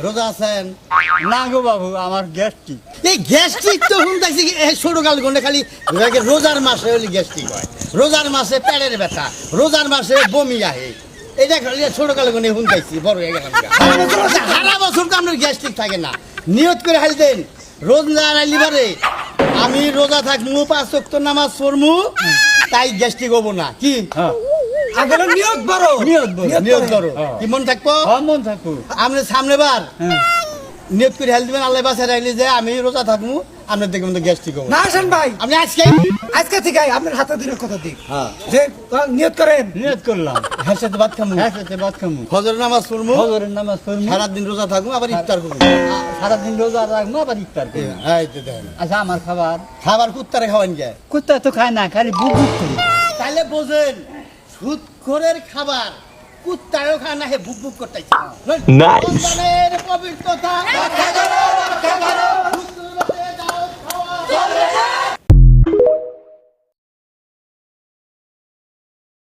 রোজা আছেন? না গো বাবু, আমার গ্যাস্ট্রিক। এই গ্যাস্ট্রিক তো শুনতেছি ছোট কাল গন্ডে খালি রোজার মাসে হলে গ্যাস্ট্রিক হয়, রোজার মাসে পেটের ব্যথা, রোজার মাসে বমি আহে। এটা খালি ছোট কাল গন্ডে শুনতেছি, বড় হয়ে গেলাম। সারা বছর তো আপনার গ্যাস্ট্রিক থাকে না। নিয়ত করে হাল দেন, রোজা আনাইলি পারে আমি রোজা থাকবো, 5 ওয়াক্ত নামাজ পড়মু, তাই গ্যাস্ট্রিক হবো না। কি আগে নিয়োগ বড়, নিয়ত করো, কি মন থাকবো? মন থাকবো। আপনি সামনে বার নিয়ত করে হেল দিবেন, আল্লাহ বাসায় রাখলে যে আমি রোজা থাকবো, আপনার দেখবেন তো গ্যাস্ট্রিক হবো। না আসেন ভাই, আপনি আজকে থেকে আপনার হাতে দিনের কথা দিক হ্যাঁ যে নিয়ত করেন। নিয়ত করলাম, হ্যাঁ সাথে ভাত খামু, হ্যাঁ সাথে ভাত খামু, ফজর নামাজ পড়মু, ফজরের নামাজ পড়মু, সারাদিন রোজা থাকবো, আবার ইফতার করবো। সারাদিন রোজা রাখবো, আবার ইফতার করবো। এই তো দেখেন, আচ্ছা আমার খাবার, খাবার কুত্তারে খাওয়ান যায়, কুত্তা তো খায় না, খালি বুক বুক করি। তাহলে বোঝেন সুদখোরের খাবার কুত্তারেও খায় না, হে বুক বুক করতেছে। রমজানের